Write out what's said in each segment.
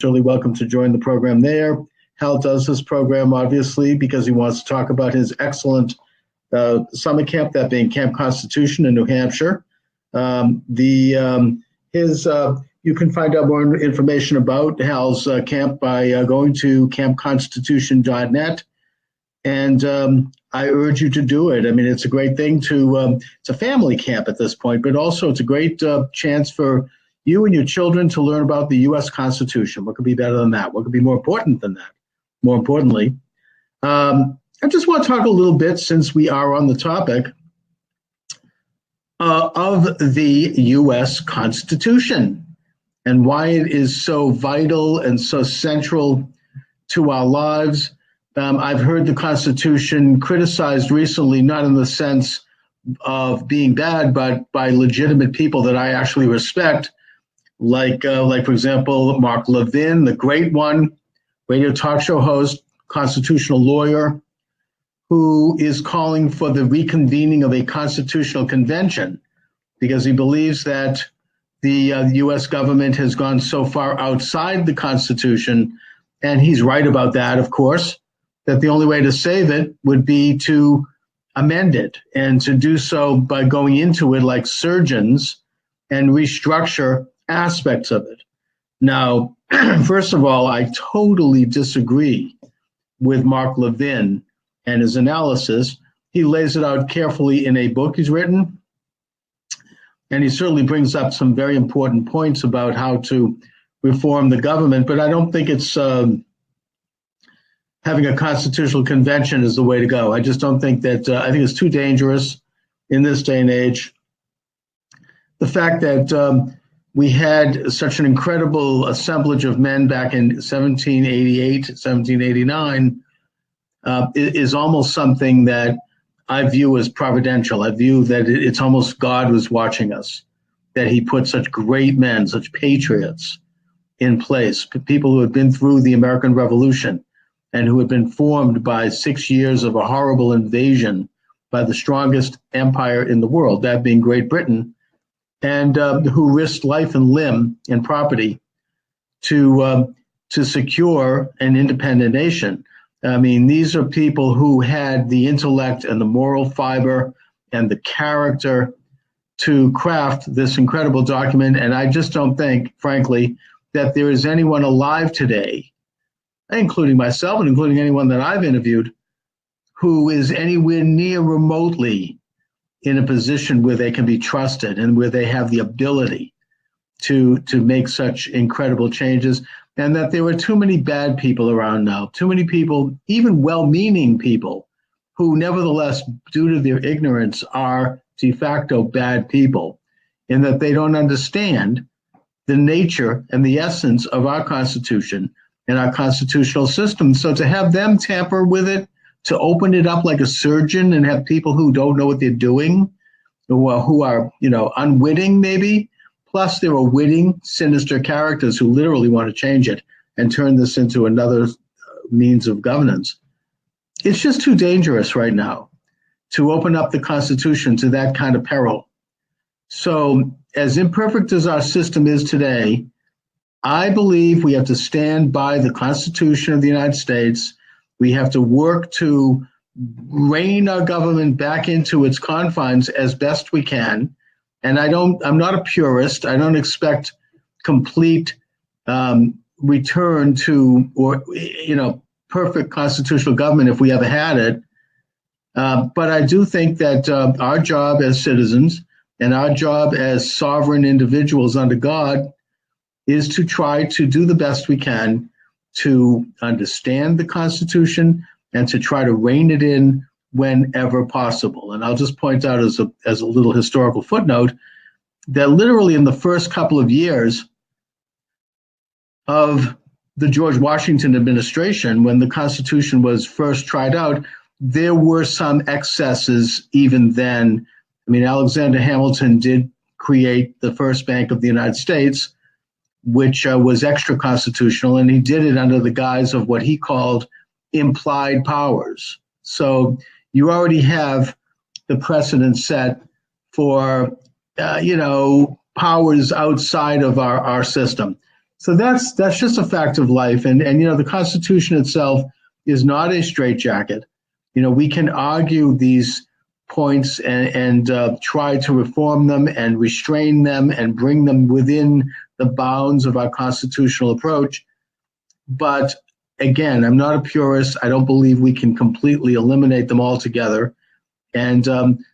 Certainly welcome to join the program there. Hal does this program, obviously, because he wants to talk about his excellent summer camp, that being Camp Constitution in New Hampshire. You can find out more information about Hal's camp by going to campconstitution.net. And I urge you to do it. I mean, it's a great thing it's a family camp at this point, but also it's a great chance for you and your children to learn about the U.S. Constitution. What could be better than that? What could be more important than that? More importantly, I just want to talk a little bit, since we are on the topic, of the U.S. Constitution and why it is so vital and so central to our lives. I've heard the Constitution criticized recently, not in the sense of being bad, but by legitimate people that I actually respect, like for example, Mark Levin, the great one, radio talk show host, constitutional lawyer, who is calling for the reconvening of a constitutional convention because he believes that the U.S. government has gone so far outside the Constitution, and he's right about that, of course, that the only way to save it would be to amend it, and to do so by going into it like surgeons and restructure aspects of it. Now, first of all, I totally disagree with Mark Levin and his analysis. He lays it out carefully in a book he's written, and he certainly brings up some very important points about how to reform the government, but I don't think it's having a constitutional convention is the way to go. I just don't think that, I think it's too dangerous in this day and age. The fact that we had such an incredible assemblage of men back in 1788, 1789 is almost something that I view as providential. I view that it's almost God was watching us, that he put such great men, such patriots in place, people who had been through the American Revolution and who had been formed by 6 years of a horrible invasion by the strongest empire in the world, that being Great Britain, and who risked life and limb and property to secure an independent nation. I mean, these are people who had the intellect and the moral fiber and the character to craft this incredible document. And I just don't think, frankly, that there is anyone alive today, including myself and including anyone that I've interviewed, who is anywhere near remotely in a position where they can be trusted and where they have the ability to make such incredible changes. And that there are too many bad people around now, too many people, even well-meaning people, who nevertheless, due to their ignorance, are de facto bad people, in that they don't understand the nature and the essence of our Constitution and our constitutional system. So to have them tamper with it, to open it up like a surgeon and have people who don't know what they're doing, who are unwitting maybe, plus there are witting, sinister characters who literally want to change it and turn this into another means of governance. It's just too dangerous right now to open up the Constitution to that kind of peril. So as imperfect as our system is today, I believe we have to stand by the Constitution of the United States. We have to work to rein our government back into its confines as best we can. And I'm not a purist. I don't expect complete return to, perfect constitutional government if we ever had it. But I do think that our job as citizens and our job as sovereign individuals under God is to try to do the best we can to understand the Constitution and to try to rein it in whenever possible. And I'll just point out as a little historical footnote that literally in the first couple of years of the George Washington administration, when the Constitution was first tried out, there were some excesses even then. I mean, Alexander Hamilton did create the first Bank of the United States, which was extra constitutional, and he did it under the guise of what he called implied powers. So you already have the precedent set for, powers outside of our system. So that's just a fact of life. And the Constitution itself is not a straitjacket. We can argue these points and try to reform them and restrain them and bring them within the bounds of our constitutional approach. But again, I'm not a purist. I don't believe we can completely eliminate them altogether. And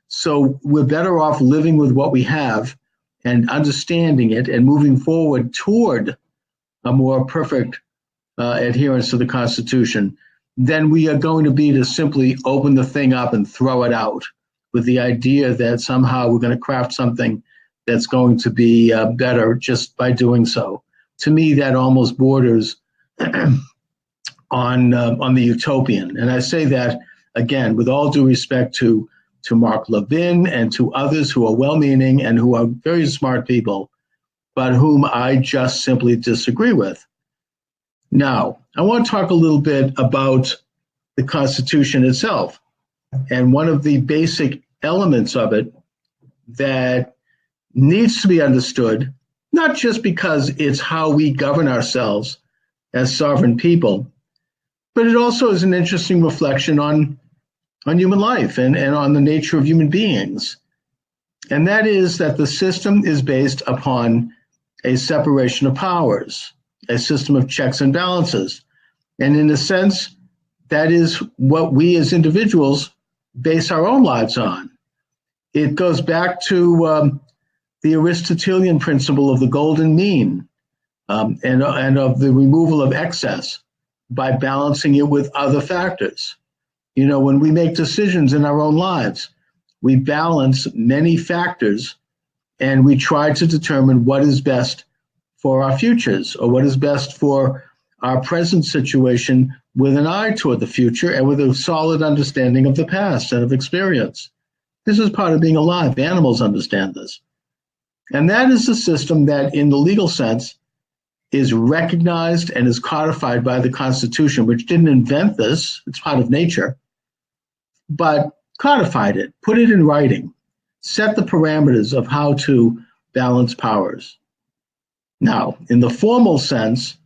so we're better off living with what we have and understanding it and moving forward toward a more perfect adherence to the Constitution than we are going to be to simply open the thing up and throw it out with the idea that somehow we're going to craft something that's going to be better just by doing so. To me, that almost borders on the utopian. And I say that, again, with all due respect to Mark Levin and to others who are well-meaning and who are very smart people, but whom I just simply disagree with. Now, I want to talk a little bit about the Constitution itself. And one of the basic elements of it that needs to be understood, not just because it's how we govern ourselves as sovereign people, but it also is an interesting reflection on human life and on the nature of human beings. And that is that the system is based upon a separation of powers, a system of checks and balances. And in a sense, that is what we as individuals base our own lives on. It goes back to the Aristotelian principle of the golden mean and of the removal of excess by balancing it with other factors. When we make decisions in our own lives, we balance many factors and we try to determine what is best for our futures or what is best for our present situation with an eye toward the future and with a solid understanding of the past and of experience. This is part of being alive. Animals understand this. And that is the system that, in the legal sense, is recognized and is codified by the Constitution, which didn't invent this. It's part of nature, but codified it, put it in writing, set the parameters of how to balance powers. Now, in the formal sense,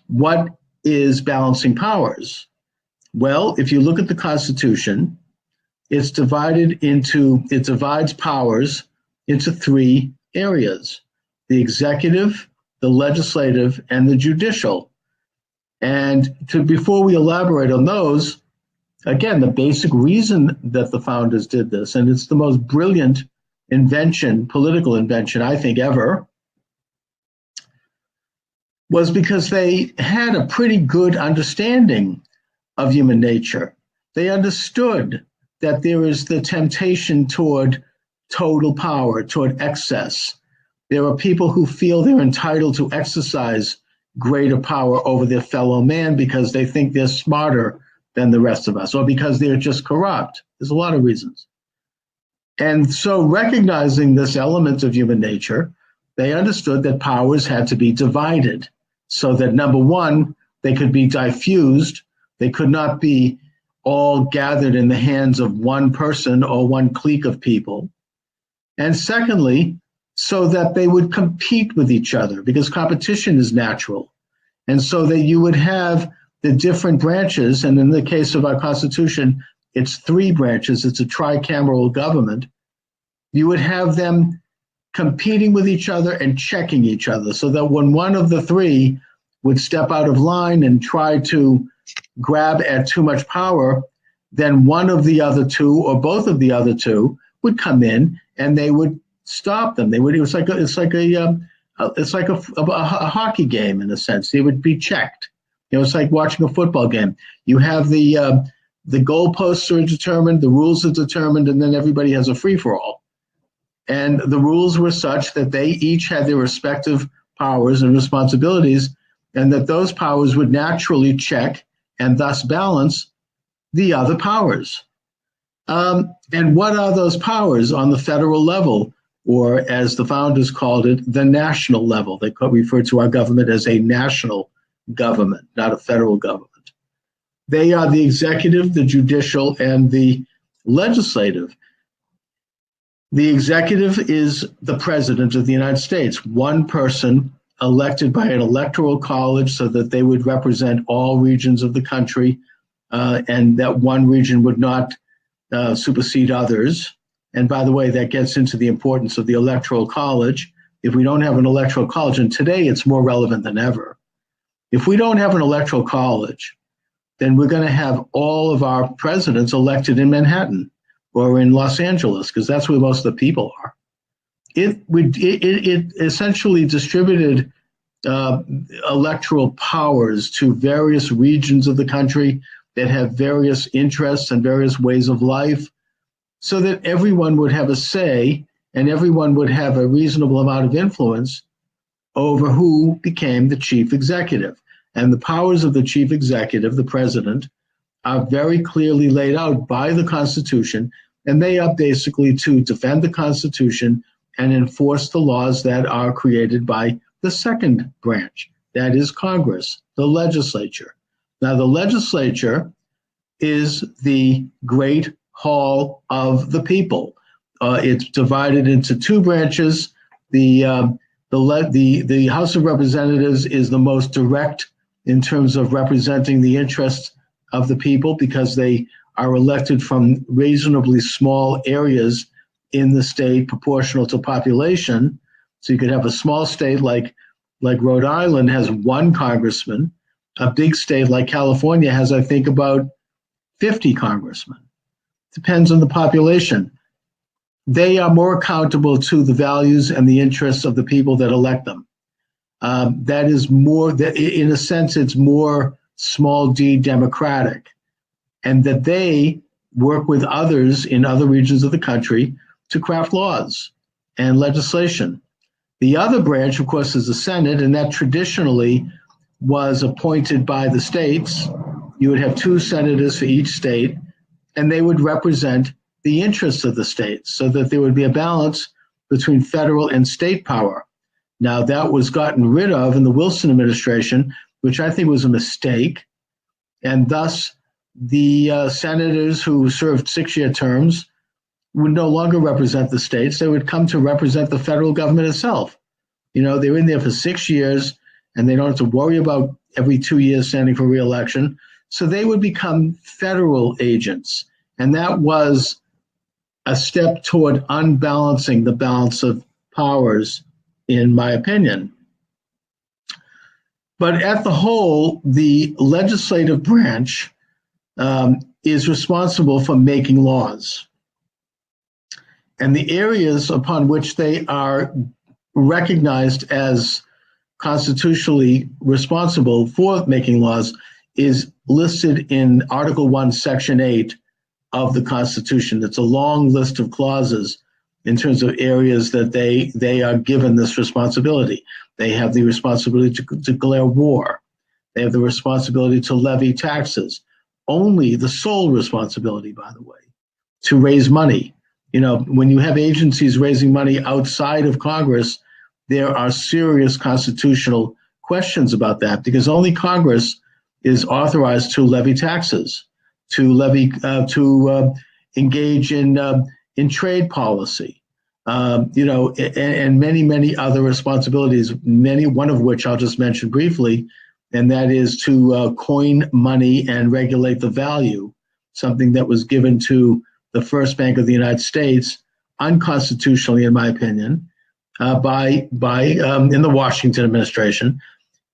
what is balancing powers? Well, if you look at the Constitution, it divides powers into three areas: the executive, the legislative, and the judicial. And before we elaborate on those, again, the basic reason that the founders did this, and it's the most brilliant invention, political invention, I think, ever, was because they had a pretty good understanding of human nature. They understood that there is the temptation toward total power, toward excess. There are people who feel they're entitled to exercise greater power over their fellow man because they think they're smarter than the rest of us, or because they're just corrupt. There's a lot of reasons. And so, recognizing this element of human nature, they understood that powers had to be divided so that, number one, they could be diffused. They could not be all gathered in the hands of one person or one clique of people. And secondly, so that they would compete with each other, because competition is natural. And so that you would have the different branches, and in the case of our Constitution, it's three branches, it's a tricameral government. You would have them competing with each other and checking each other, so that when one of the three would step out of line and try to grab at too much power, then one of the other two or both of the other two would come in and they would stop them. It's like a hockey game in a sense. They would be checked. It's like watching a football game. You have the goalposts are determined, the rules are determined, and then everybody has a free-for-all. And the rules were such that they each had their respective powers and responsibilities, and that those powers would naturally check and thus balance the other powers. And what are those powers on the federal level, or as the founders called it, the national level? They refer to our government as a national government, not a federal government. They are the executive, the judicial, and the legislative. The executive is the president of the United States, one person elected by an electoral college so that they would represent all regions of the country, and that one region would not supersede others. And by the way, that gets into the importance of the electoral college. If we don't have an electoral college, and today it's more relevant than ever, if we don't have an electoral college, then we're going to have all of our presidents elected in Manhattan or in Los Angeles, because that's where most of the people are. It essentially distributed electoral powers to various regions of the country that have various interests and various ways of life, so that everyone would have a say and everyone would have a reasonable amount of influence over who became the chief executive. And the powers of the chief executive, the president, are very clearly laid out by the Constitution, and they are basically to defend the Constitution and enforce the laws that are created by the second branch, that is Congress, the legislature. Now, the legislature is the great hall of the people. It's divided into two branches. The House of Representatives is the most direct in terms of representing the interests of the people, because they are elected from reasonably small areas in the state proportional to population. So you could have a small state like Rhode Island has one congressman. A big state like California has, I think, about 50 congressmen. Depends on the population. They are more accountable to the values and the interests of the people that elect them. That is more, in a sense, it's more small d democratic, and that they work with others in other regions of the country to craft laws and legislation. The other branch, of course, is the Senate, and that traditionally was appointed by the states. You would have two senators for each state, and they would represent the interests of the states so that there would be a balance between federal and state power. Now, that was gotten rid of in the Wilson administration, which I think was a mistake, and thus the senators who served 6-year terms would no longer represent the states. They would come to represent the federal government itself. You know, they're in there for 6 years, and they don't have to worry about every 2 years standing for re-election. So they would become federal agents. And that was a step toward unbalancing the balance of powers, in my opinion. But at the whole, the legislative branch is responsible for making laws. And the areas upon which they are recognized as constitutionally responsible for making laws is listed in Article 1, Section 8 of the Constitution. It's a long list of clauses in terms of areas that they are given this responsibility. They have the responsibility to declare war. They have the responsibility to levy taxes. Only the sole responsibility, by the way, to raise money. You know, when you have agencies raising money outside of Congress, there are serious constitutional questions about that, because only Congress is authorized to levy taxes, to engage in trade policy, and many other responsibilities. One of which I'll just mention briefly, and that is to coin money and regulate the value, something that was given to the First Bank of the United States unconstitutionally, in my opinion, by in the Washington administration.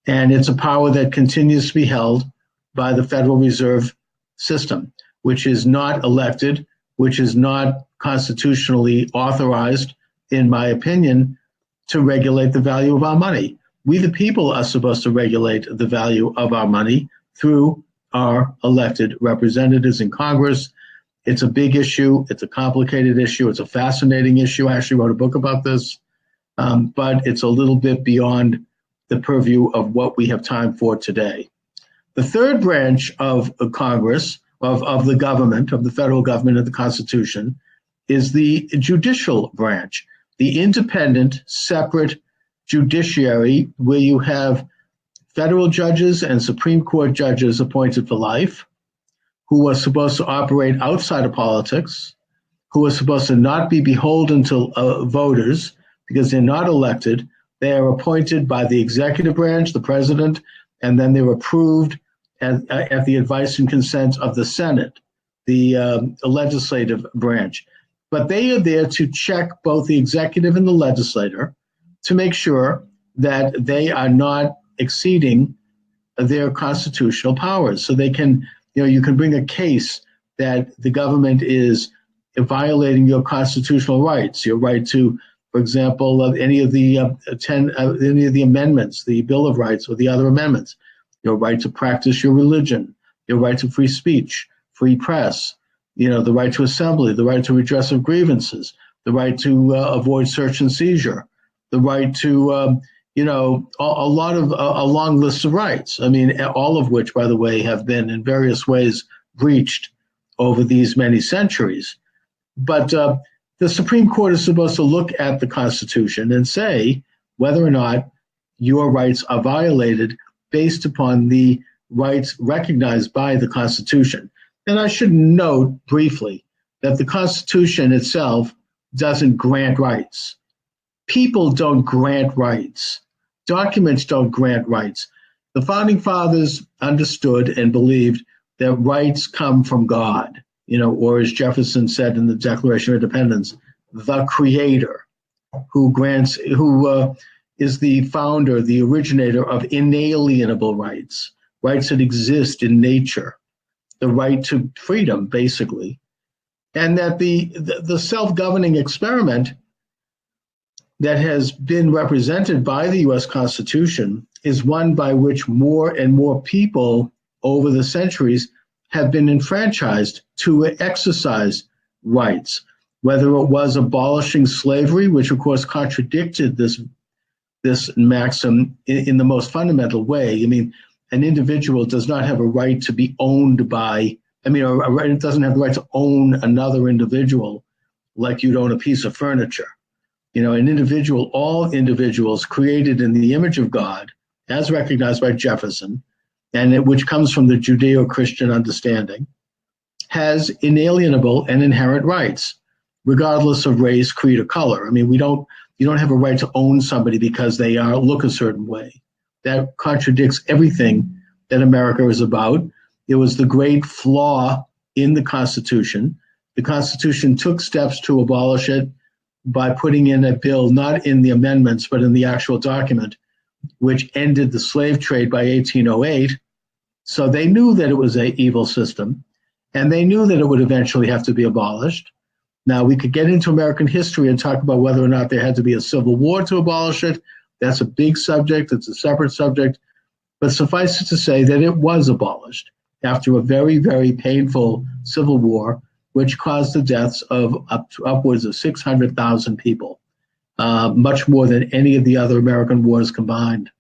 And it's a power that continues to be held by the Federal Reserve System, which is not elected, which is not constitutionally authorized, in my opinion, to regulate the value of our money. We, the people, are supposed to regulate the value of our money through our elected representatives in Congress. It's a big issue. It's a complicated issue. It's a fascinating issue. I actually wrote a book about this, but it's a little bit beyond the purview of what we have time for today. The third branch of Congress, of the government, of the federal government and the Constitution, is the judicial branch, the independent, separate judiciary, where you have federal judges and Supreme Court judges appointed for life, who are supposed to operate outside of politics, who are supposed to not be beholden to voters because they're not elected, They are appointed by the executive branch, the president, and then they're approved at the advice and consent of the Senate, the legislative branch. But they are there to check both the executive and the legislator to make sure that they are not exceeding their constitutional powers. So they can, you can bring a case that the government is violating your constitutional rights, your right to, for example, any of the any of the amendments, the Bill of Rights or the other amendments, your right to practice your religion, your right to free speech, free press, the right to assembly, the right to redress of grievances, the right to avoid search and seizure, the right to, a long list of rights. I mean, all of which, by the way, have been in various ways breached over these many centuries. But the Supreme Court is supposed to look at the Constitution and say whether or not your rights are violated based upon the rights recognized by the Constitution. And I should note briefly that the Constitution itself doesn't grant rights. People don't grant rights. Documents don't grant rights. The Founding Fathers understood and believed that rights come from God, or as Jefferson said in the Declaration of Independence, the Creator, who is the founder, the originator of inalienable rights, rights that exist in nature, the right to freedom, basically, and that the self-governing experiment that has been represented by the U.S. Constitution is one by which more and more people over the centuries have been enfranchised to exercise rights, whether it was abolishing slavery, which of course contradicted this maxim in the most fundamental way. I mean, an individual does not have a right to be owned by, it doesn't have the right to own another individual like you'd own a piece of furniture. All individuals created in the image of God, as recognized by Jefferson, which comes from the Judeo-Christian understanding, has inalienable and inherent rights, regardless of race, creed, or color. I mean, you don't have a right to own somebody because they look a certain way. That contradicts everything that America is about. It was the great flaw in the Constitution. The Constitution took steps to abolish it by putting in a bill, not in the amendments, but in the actual document, which ended the slave trade by 1808. So they knew that it was an evil system, and they knew that it would eventually have to be abolished. Now, we could get into American history and talk about whether or not there had to be a civil war to abolish it. That's a big subject. It's a separate subject. But suffice it to say that it was abolished after a very, very painful civil war, which caused the deaths of upwards of 600,000 people, much more than any of the other American wars combined.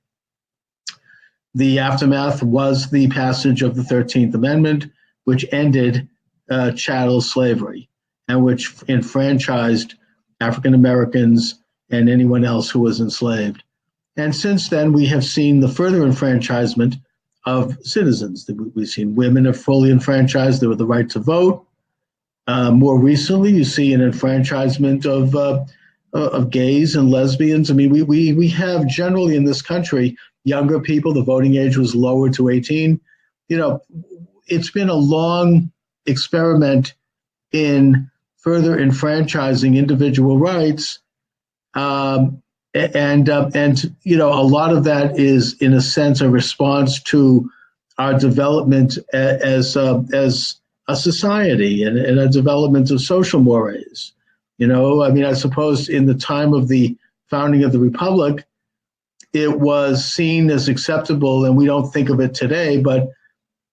The aftermath was the passage of the 13th Amendment, which ended chattel slavery and which enfranchised African Americans and anyone else who was enslaved. And since then, we have seen the further enfranchisement of citizens. We've seen women are fully enfranchised. They have the right to vote. More recently, you see an enfranchisement of gays and lesbians. I mean, we have generally in this country younger people. The voting age was lowered to 18. It's been a long experiment in further enfranchising individual rights, and a lot of that is, in a sense, a response to our development as a society and a development of social mores. I suppose in the time of the founding of the Republic, it was seen as acceptable, and we don't think of it today, but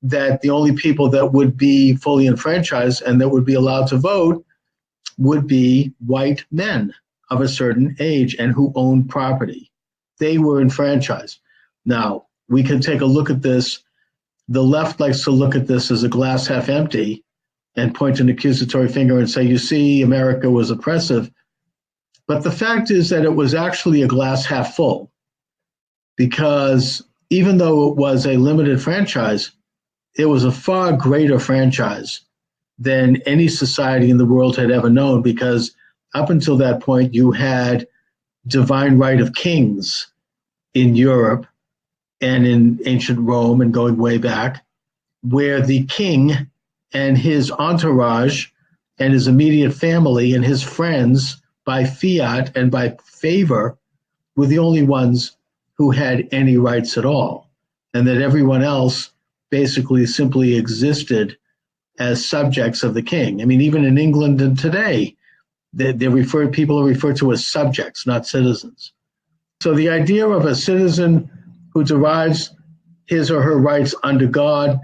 that the only people that would be fully enfranchised and that would be allowed to vote would be white men of a certain age and who owned property. They were enfranchised. Now, we can take a look at this. The left likes to look at this as a glass half empty and point an accusatory finger and say, you see, America was oppressive. But the fact is that it was actually a glass half full, because even though it was a limited franchise, it was a far greater franchise than any society in the world had ever known, because up until that point, you had divine right of kings in Europe and in ancient Rome and going way back, where the king and his entourage and his immediate family and his friends by fiat and by favor were the only ones who had any rights at all, and that everyone else basically simply existed as subjects of the king. I mean, even in England and today, people are referred to as subjects, not citizens. So the idea of a citizen who derives his or her rights under God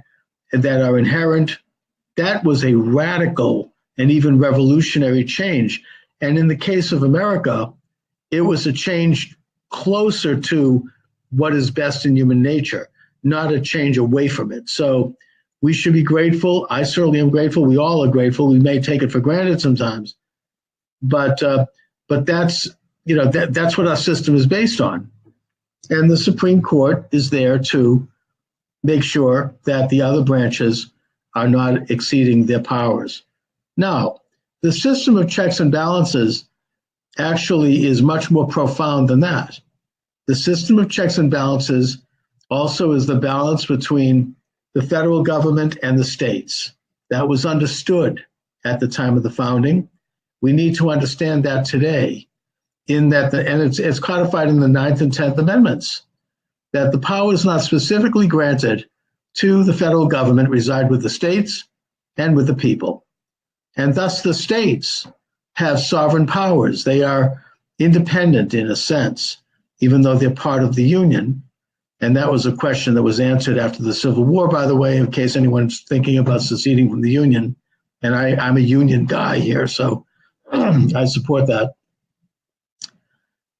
that are inherent, that was a radical and even revolutionary change. And in the case of America, it was a change closer to what is best in human nature, not a change away from it. So we should be grateful. I certainly am grateful. We all are grateful. We may take it for granted sometimes, but that's that's what our system is based on. And the Supreme Court is there to make sure that the other branches are not exceeding their powers. Now, the system of checks and balances actually is much more profound than that. The system of checks and balances also is the balance between the federal government and the states. That was understood at the time of the founding. We need to understand that today, in that it's codified in the 9th and 10th Amendments, that the powers not specifically granted to the federal government reside with the states and with the people. And thus the states have sovereign powers. They are independent in a sense, even though they're part of the Union. And that was a question that was answered after the Civil War, by the way, in case anyone's thinking about seceding from the Union. And I'm a Union guy here, so I support that.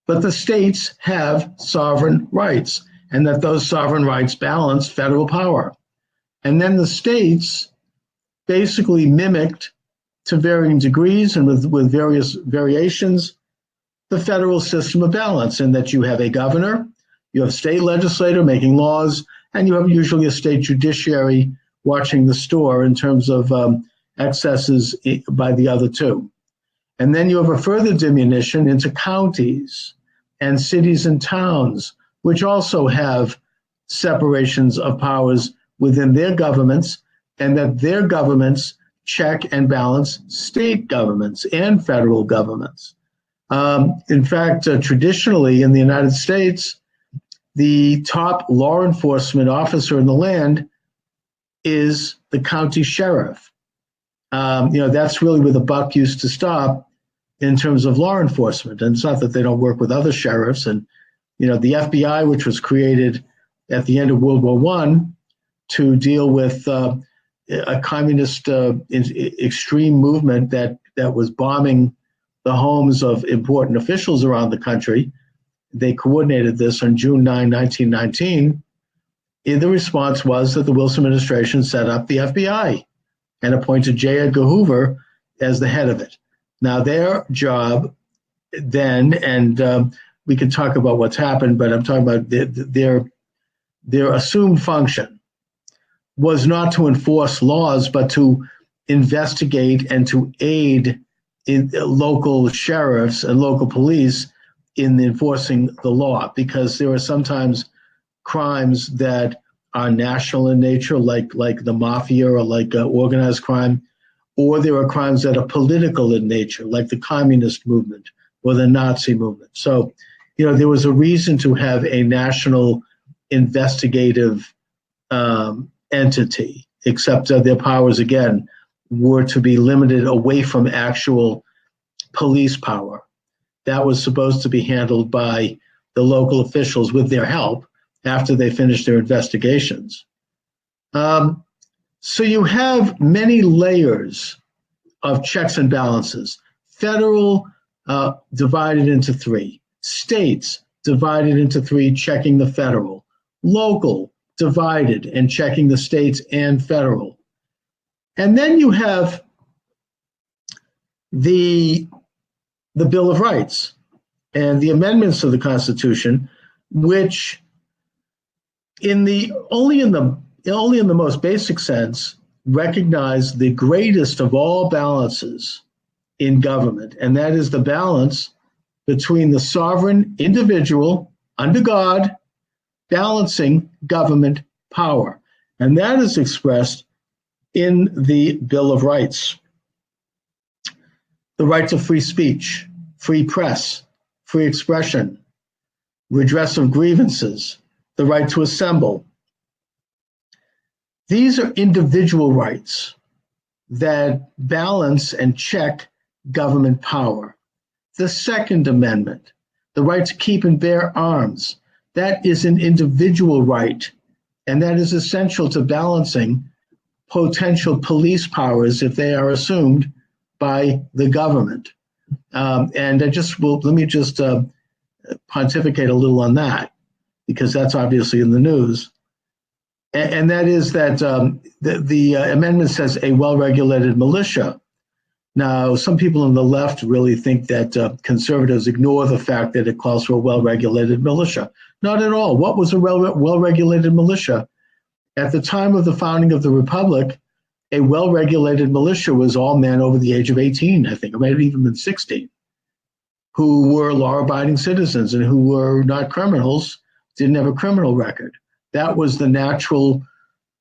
But the states have sovereign rights, and that those sovereign rights balance federal power. And then the states basically mimicked, to varying degrees and with various variations, the federal system of balance, in that you have a governor, you have a state legislator making laws, and you have usually a state judiciary watching the store in terms of excesses by the other two. And then you have a further diminution into counties and cities and towns, which also have separations of powers within their governments, and that their governments check and balance state governments and federal governments. In fact, traditionally in the United States, the top law enforcement officer in the land is the county sheriff. That's really where the buck used to stop in terms of law enforcement. And it's not that they don't work with other sheriffs. And, the FBI, which was created at the end of World War I to deal with a communist extreme movement that was bombing the homes of important officials around the country. They coordinated this on June 9, 1919. And the response was that the Wilson administration set up the FBI and appointed J. Edgar Hoover as the head of it. Now, their job then, and we can talk about what's happened, but I'm talking about their assumed function was not to enforce laws, but to investigate and to aid in local sheriffs and local police in enforcing the law, because there are sometimes crimes that are national in nature, like the mafia or like organized crime, or there are crimes that are political in nature, like the communist movement or the Nazi movement. So, there was a reason to have a national investigative entity, except that their powers, again, were to be limited away from actual police power. That was supposed to be handled by the local officials with their help after they finished their investigations. So you have many layers of checks and balances. Federal divided into three. States divided into three, checking the federal. Local divided and checking the states and federal. And then you have the Bill of Rights and the amendments to the Constitution, which only in the most basic sense recognize the greatest of all balances in government, and that is the balance between the sovereign individual under God balancing government power. And that is expressed in the Bill of Rights. The right to free speech, free press, free expression, redress of grievances, the right to assemble. These are individual rights that balance and check government power. The Second Amendment, the right to keep and bear arms, that is an individual right, and that is essential to balancing potential police powers if they are assumed by the government. Let me just pontificate a little on that, because that's obviously in the news. And that is that the amendment says a well-regulated militia. Now, some people on the left really think that conservatives ignore the fact that it calls for a well-regulated militia. Not at all. What was a well-regulated militia? At the time of the founding of the Republic, a well-regulated militia was all men over the age of 18, I think, or maybe even been 16, who were law-abiding citizens and who were not criminals, didn't have a criminal record. That was the natural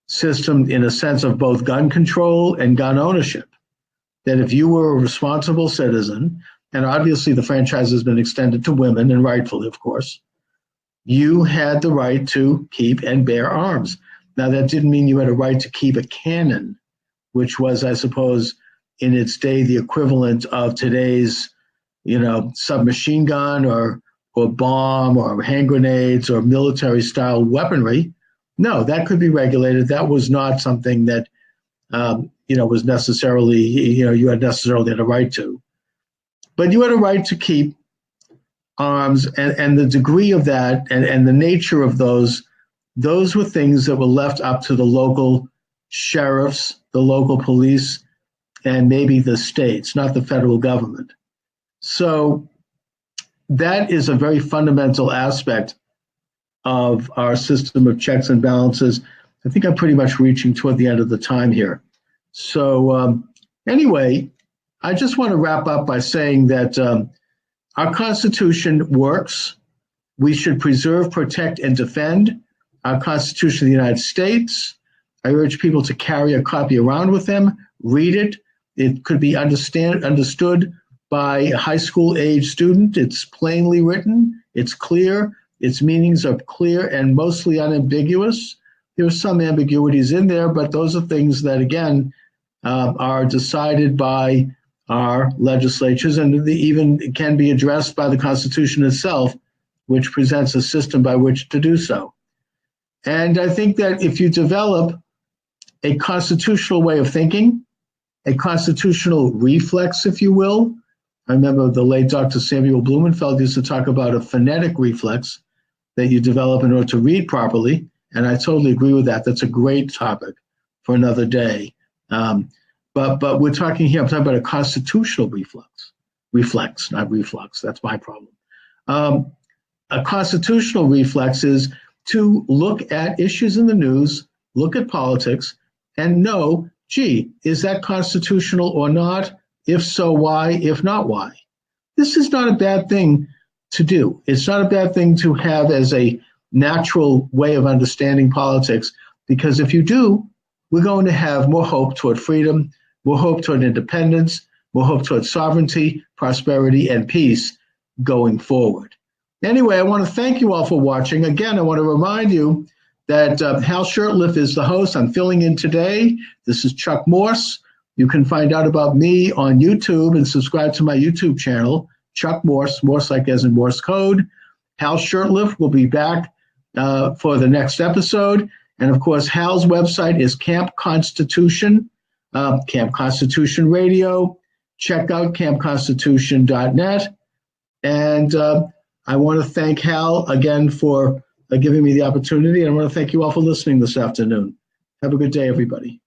system in a sense of both gun control and gun ownership. That if you were a responsible citizen, and obviously the franchise has been extended to women, and rightfully, of course, you had the right to keep and bear arms. Now, that didn't mean you had a right to keep a cannon, which was, I suppose, in its day, the equivalent of today's, submachine gun or bomb or hand grenades or military-style weaponry. No, that could be regulated. That was not something that, was necessarily, you had necessarily had a right to. But you had a right to keep arms, and the degree of that and the nature of those were things that were left up to the local sheriffs, the local police, and maybe the states, not the federal government. So that is a very fundamental aspect of our system of checks and balances. I think I'm pretty much reaching toward the end of the time here. So anyway, I just want to wrap up by saying that our Constitution works. We should preserve, protect, and defend our Constitution of the United States. I urge people to carry a copy around with them, read it. It could be understood by a high school age student. It's plainly written, it's clear, its meanings are clear and mostly unambiguous. There are some ambiguities in there, but those are things that, again, are decided by our legislatures, and they even can be addressed by the Constitution itself, which presents a system by which to do so. And I think that if you develop a constitutional way of thinking, a constitutional reflex, if you will. I remember the late Dr. Samuel Blumenfeld used to talk about a phonetic reflex that you develop in order to read properly, and I totally agree with that. That's a great topic for another day. But we're talking here, I'm talking about a constitutional reflex, not reflux. That's my problem. A constitutional reflex is to look at issues in the news, look at politics, and know, gee, is that constitutional or not? If so, why? If not, why? This is not a bad thing to do. It's not a bad thing to have as a natural way of understanding politics, because if you do, we're going to have more hope toward freedom, more hope toward independence, more hope toward sovereignty, prosperity, and peace going forward. Anyway, I want to thank you all for watching. Again, I want to remind you that Hal Shurtleff is the host. I'm filling in today. This is Chuck Morse. You can find out about me on YouTube and subscribe to my YouTube channel, Chuck Morse, Morse like as in Morse code. Hal Shurtleff will be back for the next episode. And of course, Hal's website is Camp Constitution, Camp Constitution Radio. Check out campconstitution.net. And I want to thank Hal again for giving me the opportunity. And I want to thank you all for listening this afternoon. Have a good day, everybody.